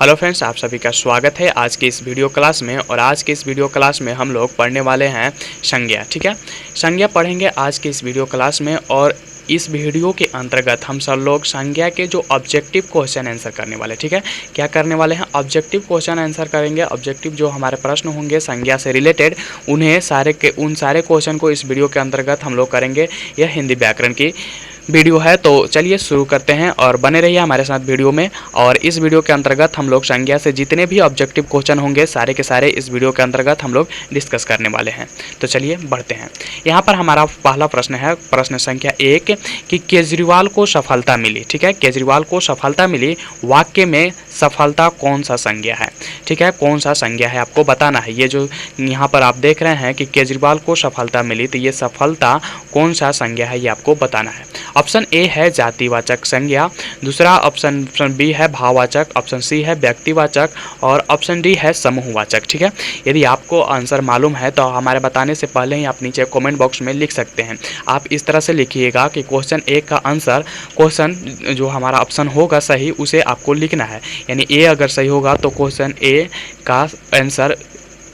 Hello friends, आप सभी का स्वागत है आज की इस वीडियो क्लास में। और आज के इस वीडियो क्लास में हम लोग पढ़ने वाले हैं संज्ञा। ठीक है, संज्ञा पढ़ेंगे आज की इस वीडियो क्लास में। और इस वीडियो के अंतर्गत हम सब लोग संज्ञा के जो ऑब्जेक्टिव क्वेश्चन आंसर करने वाले। ठीक है, क्या करने वाले हैं? ऑब्जेक्टिव क्वेश्चन आंसर करेंगे। ऑब्जेक्टिव जो हमारे प्रश्न होंगे संज्ञा से रिलेटेड, उन सारे क्वेश्चन को इस वीडियो के अंतर्गत हम लोग करेंगे। यह हिंदी व्याकरण की वीडियो है। तो चलिए शुरू करते हैं और बने रहिए हमारे साथ वीडियो में। और इस वीडियो के अंतर्गत हम लोग संज्ञा से जितने भी ऑब्जेक्टिव क्वेश्चन होंगे सारे के सारे इस वीडियो के अंतर्गत हम लोग डिस्कस करने वाले हैं। तो चलिए बढ़ते हैं। यहाँ पर हमारा पहला प्रश्न है, प्रश्न संख्या 1 कि केजरीवाल को सफलता मिली। ठीक है, केजरीवाल को सफलता मिली, वाक्य में सफलता कौन सा संज्ञा है? ठीक है, कौन सा संज्ञा है आपको बताना है। ये जो यहाँ पर आप देख रहे हैं कि केजरीवाल को सफलता मिली, तो ये सफलता कौन सा संज्ञा है ये आपको बताना है। ऑप्शन ए है जातिवाचक संज्ञा, दूसरा ऑप्शन बी है भाववाचक, ऑप्शन सी है व्यक्तिवाचक और ऑप्शन डी है समूहवाचक। ठीक है, यदि आपको आंसर मालूम है तो हमारे बताने से पहले ही आप नीचे कमेंट बॉक्स में लिख सकते हैं। आप इस तरह से लिखिएगा कि क्वेश्चन ए का आंसर, क्वेश्चन जो हमारा ऑप्शन होगा सही उसे आपको लिखना है। यानी ए अगर सही होगा तो क्वेश्चन ए का आंसर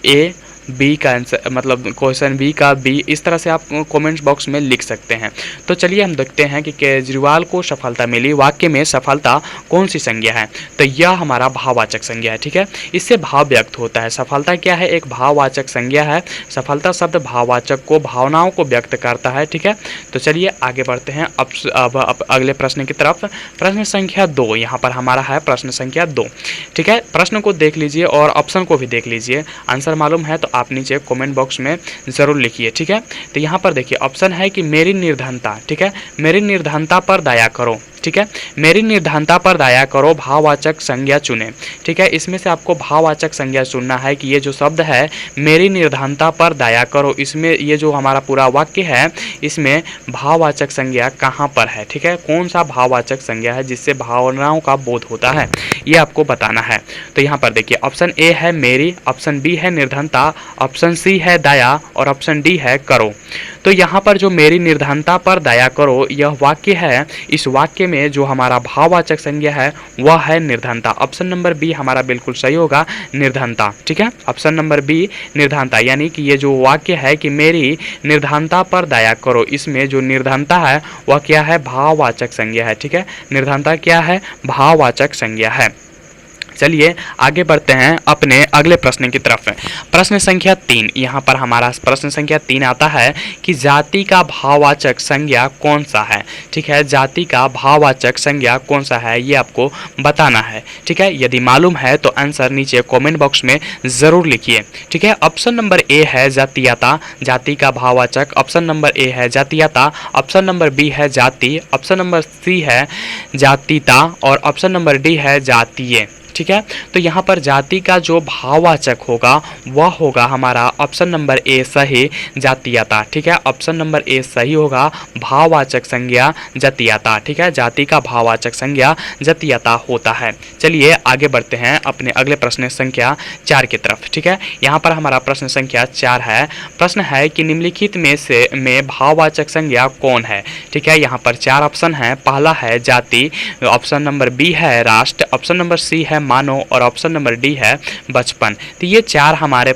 ए, बी का आंसर मतलब क्वेश्चन बी का बी, इस तरह से आप कमेंट्स बॉक्स में लिख सकते हैं। तो चलिए हम देखते हैं कि केजरीवाल को सफलता मिली, वाक्य में सफलता कौन सी संज्ञा है? तो यह हमारा भाववाचक संज्ञा है। ठीक है, इससे भाव व्यक्त होता है। सफलता क्या है? एक भाववाचक संज्ञा है। सफलता शब्द भाववाचक को, भावनाओं को व्यक्त करता है। ठीक है, तो चलिए आगे बढ़ते हैं अब अगले प्रश्न की तरफ। प्रश्न संख्या 2 यहाँ पर हमारा है, प्रश्न संख्या 2। ठीक है, प्रश्न को देख लीजिए और ऑप्शन को भी देख लीजिए। आंसर मालूम है तो आप नीचे कमेंट बॉक्स में ज़रूर लिखिए। ठीक है, तो यहाँ पर देखिए ऑप्शन है कि मेरी निर्धनता। ठीक है, मेरी निर्धनता पर दया करो। ठीक है, मेरी निर्धनता पर दया करो, भाववाचक संज्ञा चुने। ठीक है, इसमें से आपको भाववाचक संज्ञा चुनना है कि ये जो शब्द है मेरी निर्धनता पर दया करो, इसमें ये जो हमारा पूरा वाक्य है इसमें भाववाचक संज्ञा कहाँ पर है? ठीक है, कौन सा भाववाचक संज्ञा है जिससे भावनाओं का बोध होता है, ये आपको बताना है। तो यहाँ पर देखिए ऑप्शन ए है मेरी, ऑप्शन बी है निर्धनता, ऑप्शन सी है दया और ऑप्शन डी है करो। तो यहाँ पर जो मेरी निर्धनता पर दया करो यह वाक्य है, इस वाक्य में जो हमारा भाववाचक संज्ञा है वह है निर्धनता। ऑप्शन नंबर बी हमारा बिल्कुल सही होगा, निर्धनता। ठीक है, ऑप्शन नंबर बी निर्धनता, यानी कि ये जो वाक्य है कि मेरी निर्धनता पर दया करो, इसमें जो निर्धनता है वह क्या है? भाववाचक संज्ञा है। ठीक है, निर्धनता क्या है? भाववाचक संज्ञा है। चलिए आगे बढ़ते हैं अपने अगले प्रश्न की तरफ। प्रश्न संख्या 3 यहाँ पर हमारा प्रश्न संख्या 3 आता है कि जाति का भाववाचक संज्ञा कौन सा है? ठीक है, जाति का भाववाचक संज्ञा कौन सा है ये आपको बताना है। ठीक है, यदि मालूम है तो आंसर नीचे कमेंट बॉक्स में ज़रूर लिखिए। ठीक है, ऑप्शन नंबर ए है जातीयता, जाति का भाववाचक। ऑप्शन नंबर ए है जातीयता, ऑप्शन नंबर बी है जाति, ऑप्शन नंबर सी है जातीता और ऑप्शन नंबर डी है जातीय। ठीक है, तो यहाँ पर जाति का जो भाववाचक होगा वह होगा हमारा ऑप्शन नंबर ए सही, जातीयता। ठीक है, ऑप्शन नंबर ए सही होगा, भाववाचक संज्ञा जातीयता। ठीक है, जाति का भाववाचक संज्ञा जातीयता होता है। चलिए आगे बढ़ते हैं अपने अगले प्रश्न संख्या 4 की तरफ। ठीक है, यहाँ पर हमारा प्रश्न संख्या 4 है। प्रश्न है कि निम्नलिखित में भाववाचक संज्ञा कौन है? ठीक है, यहाँ पर 4 ऑप्शन है। पहला है जाति, ऑप्शन नंबर बी है राष्ट्र, ऑप्शन नंबर सी है मानो और ऑप्शन नंबर डी है बचपन। तो ये 4 हमारे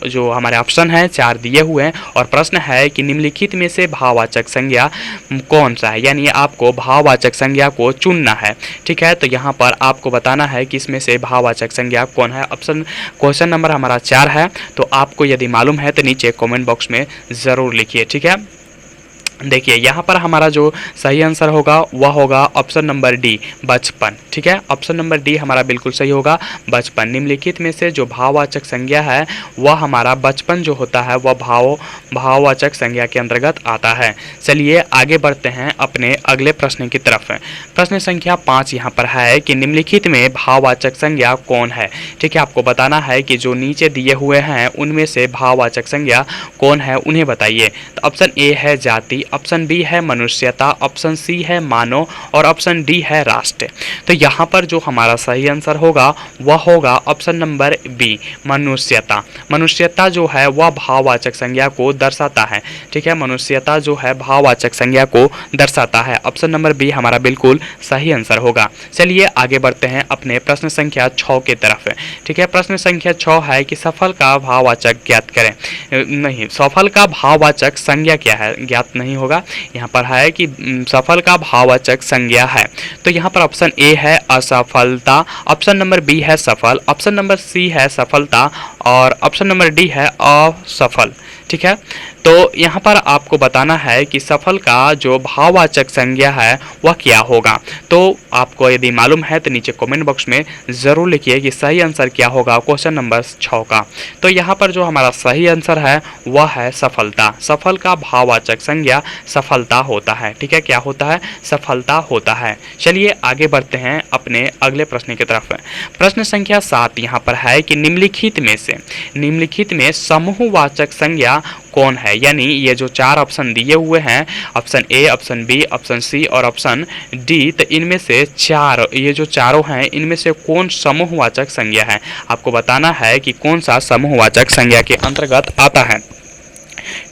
जो हमारे ऑप्शन हैं 4 दिए हुए हैं और प्रश्न है कि निम्नलिखित में से भाववाचक संज्ञा कौन सा है, यानी आपको भाववाचक संज्ञा को चुनना है। ठीक है, तो यहाँ पर आपको बताना है कि इसमें से भाववाचक संज्ञा कौन है। ऑप्शन क्वेश्चन नंबर हमारा 4 है, तो आपको यदि मालूम है तो नीचे कमेंट बॉक्स में ज़रूर लिखिए। ठीक है, देखिए यहाँ पर हमारा जो सही आंसर होगा वह होगा ऑप्शन नंबर डी, बचपन। ठीक है, ऑप्शन नंबर डी हमारा बिल्कुल सही होगा, बचपन। निम्नलिखित में से जो भाववाचक संज्ञा है वह हमारा बचपन जो होता है वह भाववाचक संज्ञा के अंतर्गत आता है। चलिए आगे बढ़ते हैं अपने अगले प्रश्न की तरफ। प्रश्न संख्या 5 यहाँ पर है कि निम्नलिखित में भाववाचक संज्ञा कौन है? ठीक है, आपको बताना है कि जो नीचे दिए हुए हैं उनमें से भाववाचक संज्ञा कौन है उन्हें बताइए। तो ऑप्शन ए है जाति, ऑप्शन बी है मनुष्यता, ऑप्शन सी है मानव और ऑप्शन डी है राष्ट्र। तो यहाँ पर जो हमारा सही आंसर होगा वह होगा ऑप्शन नंबर बी मनुष्यता। मनुष्यता जो है वह भाववाचक संज्ञा को दर्शाता है। ठीक है, मनुष्यता जो है भाववाचक संज्ञा को दर्शाता है। ऑप्शन नंबर बी हमारा बिल्कुल सही आंसर होगा। चलिए आगे बढ़ते हैं अपने प्रश्न संख्या 6 की तरफ। ठीक है, प्रश्न संख्या 6 है कि सफल का भाववाचक ज्ञात करें। नहीं, सफल का भाववाचक संज्ञा क्या है, ज्ञात नहीं होगा। यहाँ पर है कि सफल का भाववाचक संज्ञा है। तो यहाँ पर ऑप्शन ए है असफलता, ऑप्शन नंबर बी है सफल, ऑप्शन नंबर सी है सफलता और ऑप्शन नंबर डी है असफल। ठीक है, तो यहाँ पर आपको बताना है कि सफल का जो भाववाचक संज्ञा है वह क्या होगा। तो आपको यदि मालूम है तो नीचे कमेंट बॉक्स में ज़रूर लिखिए कि सही आंसर क्या होगा क्वेश्चन नंबर 6 का। तो यहाँ पर जो हमारा सही आंसर है वह है सफलता। सफल का भाववाचक संज्ञा सफलता होता है। ठीक है, क्या होता है, सफलता होता है। चलिए आगे बढ़ते हैं अपने अगले प्रश्न की तरफ। प्रश्न संख्या 7 यहाँ पर है कि निम्नलिखित में समूहवाचक संज्ञा कौन है। यानी ये जो 4 ऑप्शन दिए हुए हैं, option A, option B, option C और ऑप्शन डी, तो इनमें से ये जो चारों हैं इनमें से कौन समूहवाचक संज्ञा है। आपको बताना है कि कौन सा समूहवाचक संज्ञा के अंतर्गत आता है।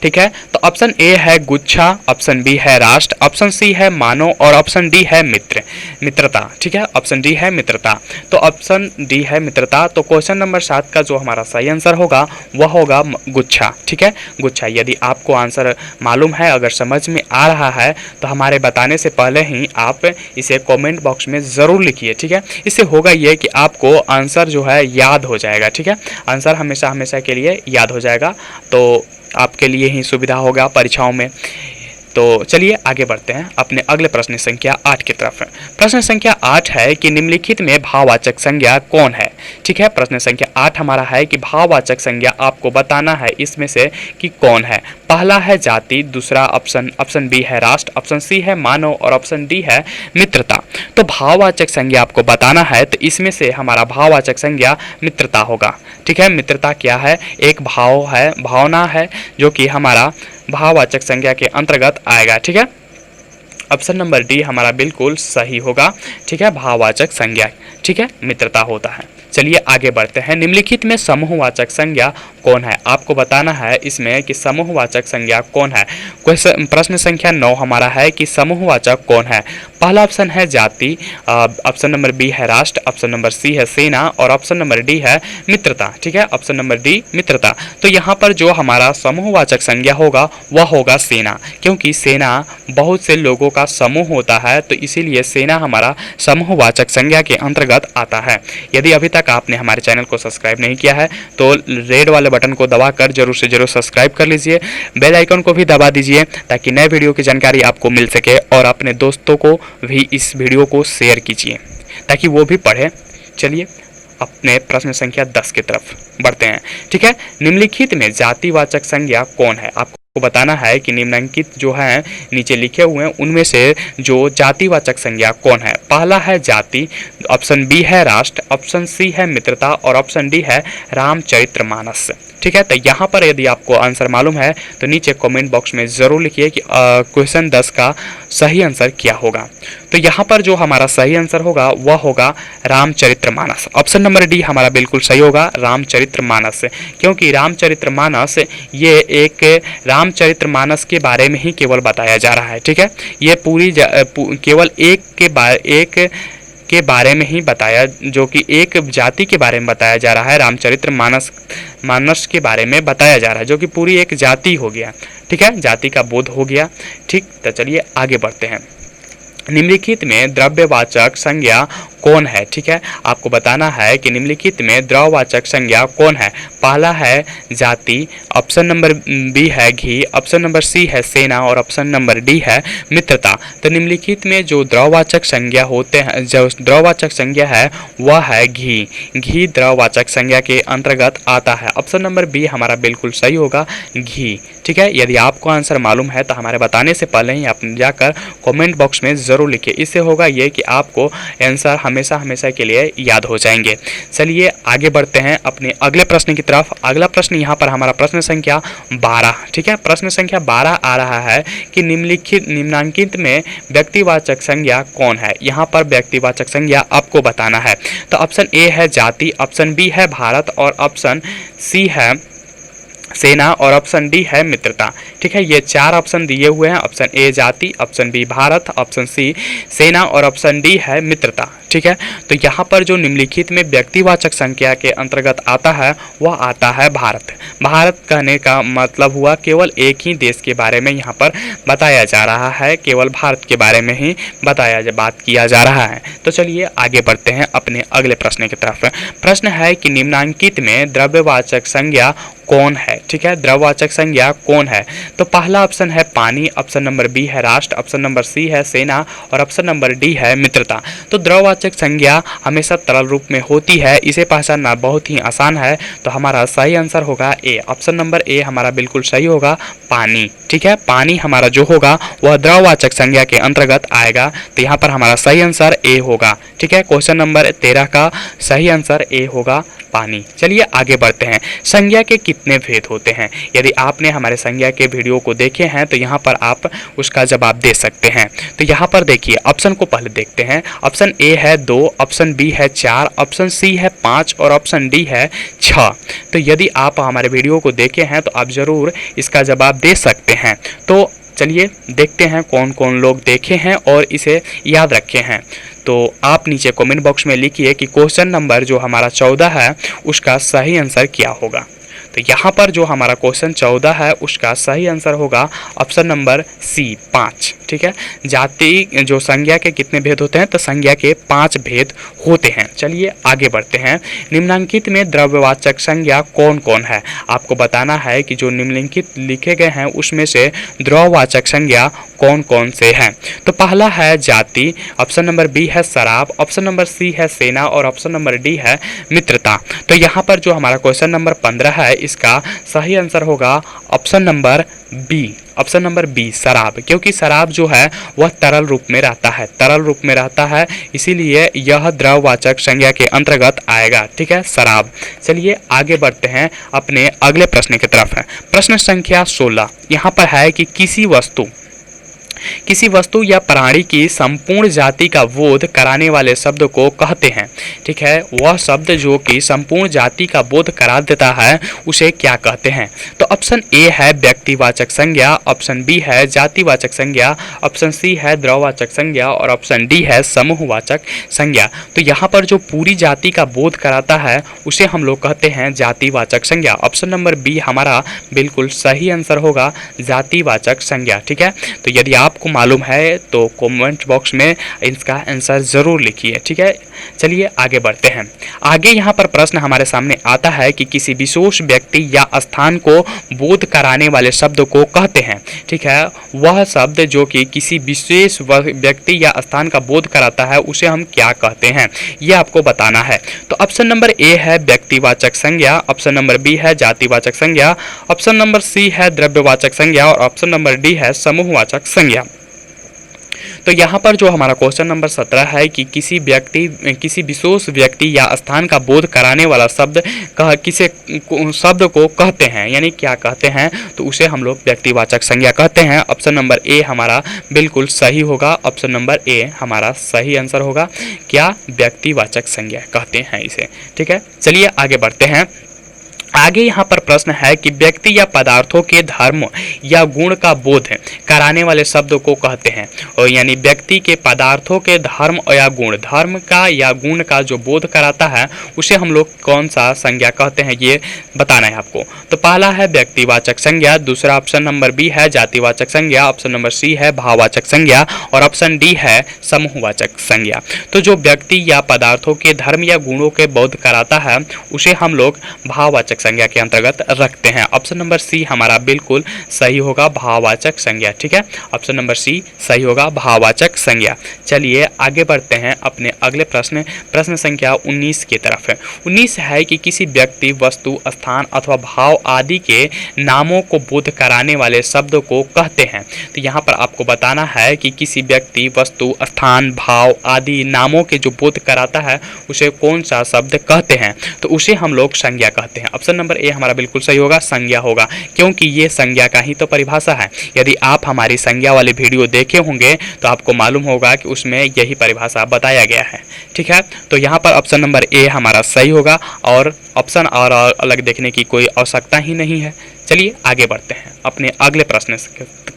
ठीक है, तो ऑप्शन ए है गुच्छा, ऑप्शन बी है राष्ट्र, ऑप्शन सी है मानव और ऑप्शन डी है मित्रता। ठीक है, ऑप्शन डी है मित्रता। तो ऑप्शन डी है मित्रता। तो क्वेश्चन नंबर 7 का जो हमारा सही आंसर होगा वह होगा गुच्छा। ठीक है, गुच्छा। यदि आपको आंसर मालूम है, अगर समझ में आ रहा है तो हमारे बताने से पहले ही आप इसे कमेंट बॉक्स में ज़रूर लिखिए। ठीक है, इससे होगा ये कि आपको आंसर जो है याद हो जाएगा। ठीक है, आंसर हमेशा के लिए याद हो जाएगा, तो आपके लिए ही सुविधा होगा परीक्षाओं में। तो चलिए आगे बढ़ते हैं अपने अगले प्रश्न संख्या 8 की तरफ। प्रश्न संख्या 8 है कि निम्नलिखित में भाववाचक संज्ञा कौन है। ठीक है, प्रश्न संख्या 8 हमारा है कि भाववाचक संज्ञा आपको बताना है इसमें से कि कौन है। पहला है जाति, दूसरा ऑप्शन बी है राष्ट्र, ऑप्शन सी है मानव और ऑप्शन डी है मित्रता। तो भाववाचक संज्ञा आपको बताना है, तो इसमें से हमारा भाववाचक संज्ञा मित्रता होगा। ठीक है, मित्रता क्या है, एक भाव है, भावना है जो कि हमारा भाववाचक संज्ञा के अंतर्गत आएगा। ठीक है, ऑप्शन नंबर डी हमारा बिल्कुल सही होगा। ठीक है, भाववाचक संज्ञा ठीक है मित्रता होता है। चलिए आगे बढ़ते हैं। निम्नलिखित में समूहवाचक संज्ञा कौन है, आपको बताना है इसमें कि समूहवाचक संज्ञा कौन है। प्रश्न संख्या 9 हमारा है कि समूहवाचक कौन है। पहला ऑप्शन है जाति, ऑप्शन नंबर बी है राष्ट्र, ऑप्शन नंबर सी है सेना और ऑप्शन नंबर डी है मित्रता। ठीक है, ऑप्शन नंबर डी मित्रता। तो यहाँ पर जो हमारा समूहवाचक संज्ञा होगा वह होगा सेना, क्योंकि सेना बहुत से लोगों का समूह होता है, तो इसीलिए सेना हमारा समूहवाचक संज्ञा के अंतर्गत आता है। यदि अभी तक आपने हमारे चैनल को सब्सक्राइब नहीं किया है तो रेड वाले बटन को दबाकर जरूर से जरूर सब्सक्राइब कर लीजिए, बेल आइकन को भी दबा दीजिए ताकि नए वीडियो की जानकारी आपको मिल सके, और अपने दोस्तों को भी इस वीडियो को शेयर कीजिए ताकि वो भी पढ़े। चलिए अपने प्रश्न संख्या 10 की तरफ बढ़ते हैं। ठीक है, निम्नलिखित में जातिवाचक संज्ञा कौन है, आपको बताना है कि निम्नलिखित जो है नीचे लिखे हुए हैं उनमें से जो जातिवाचक संज्ञा कौन है। पहला है जाति, ऑप्शन बी है राष्ट्र, ऑप्शन सी है मित्रता और ऑप्शन डी है रामचरितमानस। ठीक है, तो यहाँ पर यदि आपको आंसर मालूम है तो नीचे कमेंट बॉक्स में ज़रूर लिखिए कि क्वेश्चन 10 का सही आंसर क्या होगा। तो यहाँ पर जो हमारा सही आंसर होगा वह होगा रामचरितमानस। ऑप्शन नंबर डी हमारा बिल्कुल सही होगा, रामचरितमानस, क्योंकि रामचरितमानस ये एक रामचरितमानस के बारे में ही केवल बताया जा रहा है। ठीक है, ये केवल एक के बारे में ही बताया, जो कि एक जाति के बारे में बताया जा रहा है। रामचरितमानस के बारे में बताया जा रहा है, जो कि पूरी एक जाति हो गया। ठीक है, जाति का बोध हो गया। ठीक, तो चलिए आगे बढ़ते हैं। निम्नलिखित में द्रव्यवाचक संज्ञा कौन है। ठीक है, आपको बताना है कि निम्नलिखित में द्रव्यवाचक संज्ञा कौन है। पहला है जाति, ऑप्शन नंबर बी है घी, ऑप्शन नंबर सी है सेना और ऑप्शन नंबर डी है मित्रता। तो निम्नलिखित में जो द्रव्यवाचक संज्ञा होते हैं, जो द्रव्यवाचक संज्ञा है वह है घी। घी द्रव्यवाचक संज्ञा के अंतर्गत आता है। ऑप्शन नंबर बी हमारा बिल्कुल सही होगा, घी। ठीक है, यदि आपको आंसर मालूम है तो हमारे बताने से पहले ही आप जाकर कमेंट बॉक्स में ज़रूर लिखिए। इससे होगा ये कि आपको आंसर हमेशा हमेशा के लिए याद हो जाएंगे। चलिए आगे बढ़ते हैं अपने अगले प्रश्न की तरफ। अगला प्रश्न यहाँ पर हमारा प्रश्न संख्या 12, ठीक है। प्रश्न संख्या 12 आ रहा है कि निम्नांकित में व्यक्तिवाचक संज्ञा कौन है। यहाँ पर व्यक्तिवाचक संज्ञा आपको बताना है। तो ऑप्शन ए है जाति, ऑप्शन बी है भारत और ऑप्शन सी है सेना और ऑप्शन डी है मित्रता, ठीक है। ये 4 ऑप्शन दिए हुए हैं। ऑप्शन ए जाति, ऑप्शन बी भारत, ऑप्शन सी सेना और ऑप्शन डी है मित्रता, ठीक है। तो यहाँ पर जो निम्नलिखित में व्यक्तिवाचक संज्ञा के अंतर्गत आता है वह आता है भारत। भारत कहने का मतलब हुआ केवल एक ही देश के बारे में यहाँ पर बताया जा रहा है, केवल भारत के बारे में ही बात किया जा रहा है। तो चलिए आगे बढ़ते हैं अपने अगले प्रश्न की तरफ। प्रश्न है कि निम्नांकित में द्रव्यवाचक संज्ञा कौन है, ठीक है। द्रव्यवाचक संज्ञा कौन है। तो पहला ऑप्शन है पानी, ऑप्शन नंबर बी है राष्ट्र, ऑप्शन नंबर सी है सेना और ऑप्शन नंबर डी है मित्रता। तो द्रव्यवाचक संज्ञा हमेशा तरल रूप में होती है, इसे पहचानना बहुत ही आसान है। तो हमारा सही आंसर होगा ए, ऑप्शन नंबर ए हमारा बिल्कुल सही होगा, पानी, ठीक है। पानी हमारा जो होगा वह द्रव्यवाचक संज्ञा के अंतर्गत आएगा। तो यहाँ पर हमारा सही आंसर ए होगा, ठीक है। क्वेश्चन नंबर 13 का सही आंसर ए होगा, पानी। चलिए आगे बढ़ते हैं। संज्ञा के कितने भेद होते हैं। यदि आपने हमारे संज्ञा के वीडियो को देखे हैं तो यहाँ पर आप उसका जवाब दे सकते हैं। तो यहाँ पर देखिए ऑप्शन को पहले देखते हैं। ऑप्शन ए है 2, ऑप्शन बी है 4, ऑप्शन सी है 5 और ऑप्शन डी है 6। तो यदि आप हमारे वीडियो को देखे हैं तो आप ज़रूर इसका जवाब दे सकते हैं। तो चलिए देखते हैं कौन कौन लोग देखे हैं और इसे याद रखे हैं। तो आप नीचे कमेंट बॉक्स में लिखिए कि क्वेश्चन नंबर जो हमारा 14 है उसका सही आंसर क्या होगा। तो यहाँ पर जो हमारा क्वेश्चन 14 है उसका सही आंसर होगा ऑप्शन नंबर सी, 5, ठीक है। जाति जो संज्ञा के कितने भेद होते हैं, तो संज्ञा के 5 भेद होते हैं। चलिए आगे बढ़ते हैं। निम्नांकित में द्रव्यवाचक संज्ञा कौन कौन है। आपको बताना है कि जो निम्नलिखित लिखे गए हैं उसमें से द्रव्यवाचक संज्ञा कौन कौन से हैं। तो पहला है जाति, ऑप्शन नंबर बी है शराब, ऑप्शन नंबर सी है सेना और ऑप्शन नंबर डी है मित्रता। तो यहाँ पर जो हमारा क्वेश्चन नंबर 15 है इसका सही आंसर होगा option number B, option number B शराब, क्योंकि शराब जो है वह तरल रूप में रहता है, तरल रूप में रहता है, इसीलिए यह द्रव्यवाचक संज्ञा के अंतर्गत आएगा, ठीक है, शराब। चलिए आगे बढ़ते हैं अपने अगले प्रश्न की तरफ। प्रश्न संख्या 16 यहाँ पर है कि किसी वस्तु या प्राणी की संपूर्ण जाति का बोध कराने वाले शब्द को कहते हैं, ठीक है। वह शब्द जो कि संपूर्ण जाति का बोध करा देता है उसे क्या कहते हैं। तो ऑप्शन ए है व्यक्तिवाचक संज्ञा, ऑप्शन बी है जातिवाचक संज्ञा, ऑप्शन सी है द्रव्यवाचक संज्ञा और ऑप्शन डी है समूहवाचक संज्ञा। तो यहाँ पर जो पूरी जाति का बोध कराता है उसे हम लोग कहते हैं जातिवाचक संज्ञा। ऑप्शन नंबर बी हमारा बिल्कुल सही आंसर होगा, जातिवाचक संज्ञा, ठीक है। तो यदि आपको मालूम है तो कमेंट बॉक्स में इसका आंसर जरूर लिखिए, ठीक है। चलिए आगे बढ़ते हैं। आगे यहाँ पर प्रश्न हमारे सामने आता है कि किसी विशेष व्यक्ति या स्थान को बोध कराने वाले शब्द को कहते हैं, ठीक है। वह शब्द जो कि किसी विशेष व्यक्ति या स्थान का बोध कराता है उसे हम क्या कहते हैं, यह आपको बताना है। तो ऑप्शन नंबर ए है व्यक्तिवाचक संज्ञा, ऑप्शन नंबर बी है जातिवाचक संज्ञा, ऑप्शन नंबर सी है द्रव्यवाचक संज्ञा और ऑप्शन नंबर डी है समूहवाचक संज्ञा। तो यहाँ पर जो हमारा क्वेश्चन नंबर 17 है कि किसी विशेष व्यक्ति या स्थान का बोध कराने वाला शब्द किसी शब्द को कहते हैं, यानी क्या कहते हैं, तो उसे हम लोग व्यक्तिवाचक संज्ञा कहते हैं। ऑप्शन नंबर ए हमारा बिल्कुल सही होगा, ऑप्शन नंबर ए हमारा सही आंसर होगा, क्या व्यक्तिवाचक संज्ञा कहते हैं इसे, ठीक है। चलिए आगे बढ़ते हैं। आगे यहाँ पर प्रश्न है कि व्यक्ति या पदार्थों के धर्म या गुण का बोध कराने वाले शब्द को कहते हैं, और यानी व्यक्ति के पदार्थों के धर्म या गुण, धर्म का या गुण का जो बोध कराता है उसे हम लोग कौन सा संज्ञा कहते हैं ये बताना है आपको। तो पहला है व्यक्तिवाचक संज्ञा, दूसरा ऑप्शन नंबर बी है जातिवाचक संज्ञा, ऑप्शन नंबर सी है भाववाचक संज्ञा और ऑप्शन डी है समूहवाचक संज्ञा। तो जो व्यक्ति या पदार्थों के धर्म या गुणों के बोध कराता है उसे हम लोग भाववाचक भाववाचक संज्ञा के अंतर्गत रखते हैं। ऑप्शन नंबर सी हमारा बिल्कुल सही होगा, भाववाचक संज्ञा। ठीक है, ऑप्शन नंबर सी सही होगा, भाववाचक संज्ञा। चलिए आगे बढ़ते हैं अपने अगले प्रश्न संख्या 19 की तरफ। 19 है कि किसी व्यक्ति, वस्तु, स्थान अथवा भाव आदि के नामों को बोध कराने वाले शब्द को कहते हैं। तो यहाँ पर आपको बताना है कि किसी व्यक्ति, वस्तु, स्थान, भाव आदि नामों के जो बोध कराता है उसे कौन सा शब्द कहते हैं। तो उसे हम लोग संज्ञा कहते हैं। ऑप्शन नंबर ए हमारा बिल्कुल सही होगा, संज्ञा होगा, क्योंकि ये संज्ञा का ही तो परिभाषा है। यदि आप हमारी संज्ञा वाली वीडियो देखे होंगे तो आपको मालूम होगा कि उसमें यही परिभाषा बताया गया है। ठीक है, तो यहाँ पर ऑप्शन नंबर ए हमारा सही होगा और ऑप्शन और अलग देखने की कोई आवश्यकता ही नहीं है। चलिए आगे बढ़ते हैं अपने अगले प्रश्न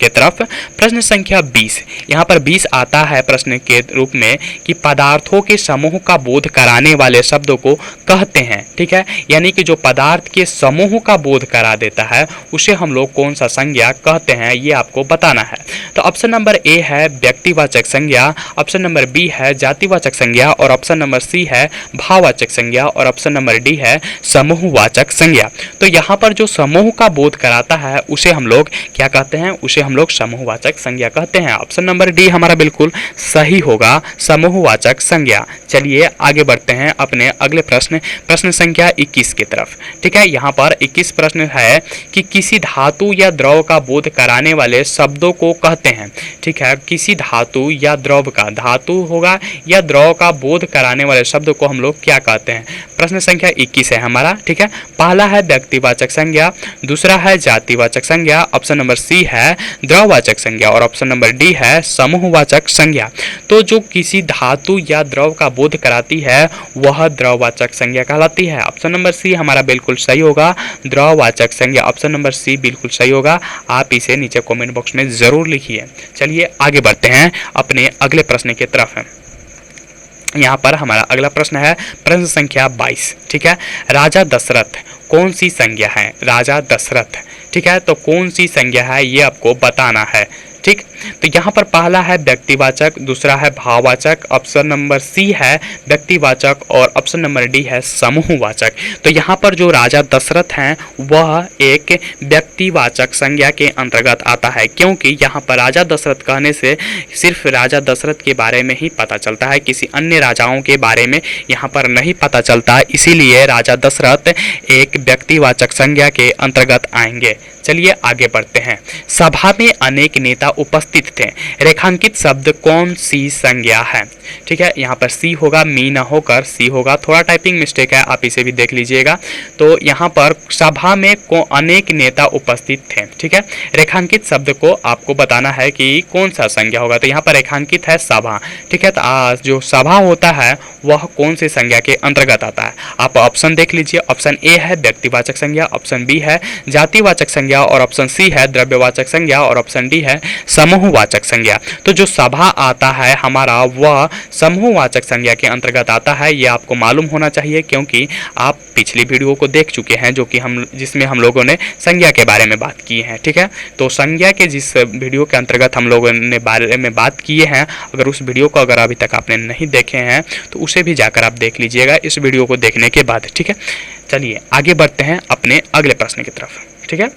के तरफ। प्रश्न संख्या 20। यहाँ पर 20 आता है प्रश्न के रूप में कि पदार्थों के समूह का बोध कराने वाले शब्दों को कहते हैं। ठीक है, यानी कि जो पदार्थ के समूह का बोध करा देता है उसे हम लोग कौन सा संज्ञा कहते हैं, ये आपको बताना है। तो ऑप्शन नंबर ए है व्यक्तिवाचक संज्ञा, ऑप्शन नंबर बी है जातिवाचक संज्ञा और ऑप्शन नंबर सी है भाववाचक संज्ञा और ऑप्शन नंबर डी है समूहवाचक संज्ञा। तो यहाँ पर जो समूह का बोध कराता है उसे हम लोग क्या कहते हैं, उसे हम लोग समूहवाचक संज्ञा कहते हैं। ऑप्शन नंबर डी हमारा बिल्कुल सही होगा, समूहवाचक संज्ञा। चलिए आगे बढ़ते हैं अपने अगले प्रश्न संख्या 21 की तरफ। ठीक है, यहाँ पर 21 प्रश्न है कि किसी धातु या द्रव का बोध कराने वाले शब्दों को कहते हैं। ठीक है, किसी धातु या द्रव का, धातु होगा या द्रव का बोध कराने वाले शब्द को हम लोग क्या कहते हैं। प्रश्न संख्या 21 है हमारा। ठीक है, पहला है व्यक्तिवाचक संज्ञा, दूसरा है जातिवाचक संज्ञा, ऑप्शन नंबर सी है द्रववाचक संज्ञा और ऑप्शन नंबर डी है समूहवाचक संज्ञा। तो जो किसी धातु या द्रव का बोध कराती है वह द्रववाचक संज्ञा कहलाती है। ऑप्शन नंबर सी हमारा बिल्कुल सही होगा, द्रववाचक संज्ञा। ऑप्शन नंबर सी बिल्कुल सही होगा, आप इसे नीचे कमेंट बॉक्स में जरूर लिखिए। चलिए आगे बढ़ते हैं अपने अगले प्रश्न की तरफ। यहाँ पर हमारा अगला प्रश्न है प्रश्न संख्या 22। ठीक है, राजा दशरथ कौन सी संज्ञा है, राजा दशरथ। ठीक है, तो कौन सी संज्ञा है ये आपको बताना है। ठीक, तो यहाँ पर पहला है व्यक्तिवाचक, दूसरा है भाववाचक, ऑप्शन नंबर सी है व्यक्तिवाचक और ऑप्शन नंबर डी है समूहवाचक। तो यहाँ पर जो राजा दशरथ हैं वह एक व्यक्तिवाचक संज्ञा के अंतर्गत आता है, क्योंकि यहाँ पर राजा दशरथ कहने से सिर्फ राजा दशरथ के बारे में ही पता चलता है, किसी अन्य राजाओं के बारे में यहाँ पर नहीं पता चलता, इसीलिए राजा दशरथ एक व्यक्तिवाचक संज्ञा के अंतर्गत आएंगे। चलिए आगे बढ़ते हैं। सभा में अनेक नेता उपस्थित थे, रेखांकित शब्द कौन सी संज्ञा है। ठीक है, यहाँ पर सी होगा, मी ना होकर सी होगा, थोड़ा टाइपिंग मिस्टेक है, आप इसे भी देख लीजिएगा। तो यहाँ पर सभा में अनेक नेता उपस्थित थे। ठीक है, रेखांकित शब्द को आपको बताना है कि कौन सा संज्ञा होगा। तो यहाँ पर रेखांकित है सभा। ठीक है, तो जो सभा होता है वह कौन सी संज्ञा के अंतर्गत आता है, आप ऑप्शन देख लीजिए। ऑप्शन ए है व्यक्तिवाचक संज्ञा, ऑप्शन बी है जातिवाचक संज्ञा और ऑप्शन सी है द्रव्यवाचक संज्ञा और ऑप्शन डी है समूहवाचक संज्ञा। तो जो सभा आता है हमारा वह समूहवाचक संज्ञा के अंतर्गत आता है, ये आपको मालूम होना चाहिए, क्योंकि आप पिछली वीडियो को देख चुके हैं जो कि जिसमें हम लोगों ने संज्ञा के बारे में बात की है। ठीक है, तो संज्ञा के जिस वीडियो के अंतर्गत हम लोगों ने बारे में बात किए हैं, अगर उस वीडियो को अगर अभी तक आपने नहीं देखे हैं तो उसे भी जाकर आप देख लीजिएगा इस वीडियो को देखने के बाद। ठीक है, चलिए आगे बढ़ते हैं अपने अगले प्रश्न की तरफ। ठीक है,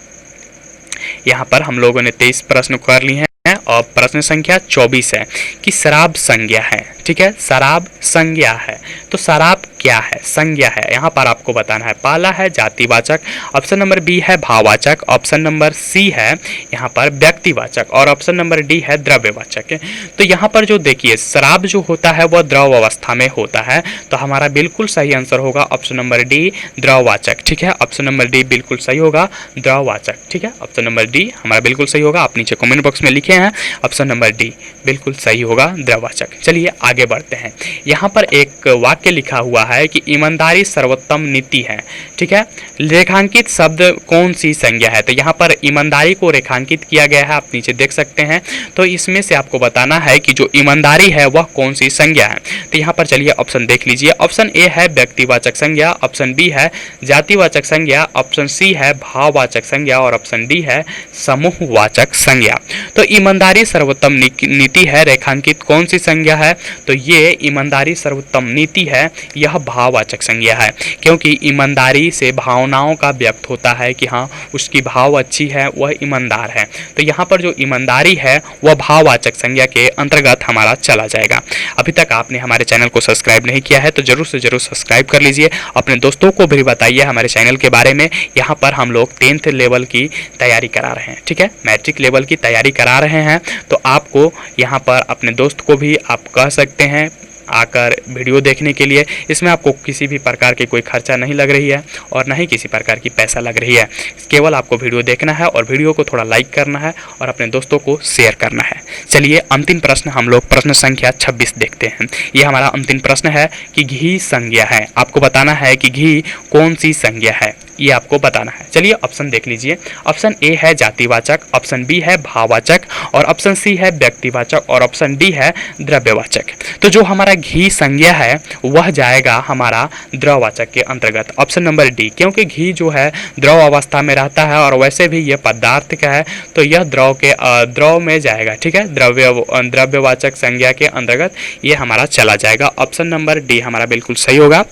यहाँ पर हम लोगों ने 23 प्रश्न कर लिए हैं और प्रश्न संख्या 24 है कि शराब संज्ञा है। ठीक है, शराब संज्ञा है, तो शराब क्या है, संज्ञा है, यहाँ पर आपको बताना है। पहला है जातिवाचक, ऑप्शन नंबर बी है भाववाचक, ऑप्शन नंबर सी है यहाँ पर व्यक्तिवाचक और ऑप्शन नंबर डी है द्रव्यवाचक। तो यहाँ पर जो देखिए शराब जो होता है वह द्रव अवस्था में होता है, तो हमारा बिल्कुल सही आंसर होगा ऑप्शन नंबर डी द्रववाचक। ठीक है, ऑप्शन नंबर डी बिल्कुल सही होगा, द्रववाचक। ठीक है, ऑप्शन नंबर डी हमारा बिल्कुल सही होगा, आप नीचे कमेंट बॉक्स में लिखे हैं ऑप्शन नंबर डी बिल्कुल सही होगा, द्रववाचक। चलिए आगे बढ़ते हैं। यहाँ पर एक वाक्य लिखा हुआ है कि ईमानदारी सर्वोत्तम नीति है। ठीक है, रेखांकित शब्द कौन सी संज्ञा है, तो यहाँ पर ईमानदारी को रेखांकित किया गया है, आप नीचे देख सकते हैं। तो इसमें से आपको बताना है कि जो ईमानदारी है वह कौन सी संज्ञा है। तो यहाँ पर चलिए ऑप्शन देख लीजिए। ऑप्शन ए है व्यक्तिवाचक संज्ञा, ऑप्शन बी है जातिवाचक संज्ञा, ऑप्शन सी है भाववाचक संज्ञा और ऑप्शन डी है समूहवाचक संज्ञा। तो ईमानदारी ईमानदारी सर्वोत्तम नीति है रेखांकित कौन सी संज्ञा है? तो ये ईमानदारी सर्वोत्तम नीति है, यह भाववाचक संज्ञा है, क्योंकि ईमानदारी से भावनाओं का व्यक्त होता है कि हाँ उसकी भाव अच्छी है, वह ईमानदार है। तो यहाँ पर जो ईमानदारी है वह भाववाचक संज्ञा के अंतर्गत हमारा चला जाएगा। अभी तक आपने हमारे चैनल को सब्सक्राइब नहीं किया है तो जरूर से जरूर सब्सक्राइब कर लीजिए। अपने दोस्तों को भी बताइए हमारे चैनल के बारे में। यहाँ पर हम लोग 10th लेवल की तैयारी करा रहे हैं, ठीक है, मैट्रिक लेवल की तैयारी करा रहे हैं। तो आपको यहाँ पर अपने दोस्त को भी आप कह सकते हैं आकर वीडियो देखने के लिए। इसमें आपको किसी भी प्रकार की कोई खर्चा नहीं लग रही है और न ही किसी प्रकार की पैसा लग रही है। केवल आपको वीडियो देखना है और वीडियो को थोड़ा लाइक करना है और अपने दोस्तों को शेयर करना है। चलिए अंतिम प्रश्न हम लोग प्रश्न संख्या 26 देखते हैं। ये हमारा अंतिम प्रश्न है कि घी संज्ञा है। आपको बताना है कि घी कौन सी संज्ञा है, ये आपको बताना है। चलिए ऑप्शन देख लीजिए। ऑप्शन ए है जातिवाचक, ऑप्शन बी है भाववाचक और ऑप्शन सी है व्यक्तिवाचक और ऑप्शन डी है द्रव्यवाचक। तो जो हमारा घी संज्ञा है वह जाएगा हमारा द्रववाचक के अंतर्गत, ऑप्शन नंबर डी, क्योंकि घी जो है द्रव अवस्था में रहता है और वैसे भी यह पदार्थ का है तो यह द्रव में जाएगा, ठीक है, द्रव्यवाचक संज्ञा के अंतर्गत ये हमारा चला जाएगा। ऑप्शन नंबर डी हमारा बिल्कुल सही होगा।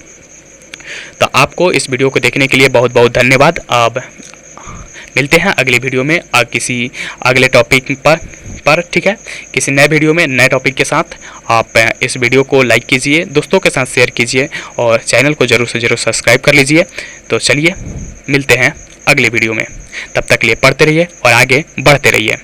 तो आपको इस वीडियो को देखने के लिए बहुत बहुत धन्यवाद। अब मिलते हैं अगली वीडियो में किसी अगले टॉपिक पर, ठीक है, किसी नए वीडियो में नए टॉपिक के साथ। आप इस वीडियो को लाइक कीजिए, दोस्तों के साथ शेयर कीजिए और चैनल को जरूर से जरूर सब्सक्राइब कर लीजिए। तो चलिए मिलते हैं अगले वीडियो में, तब तक के लिए पढ़ते रहिए और आगे बढ़ते रहिए।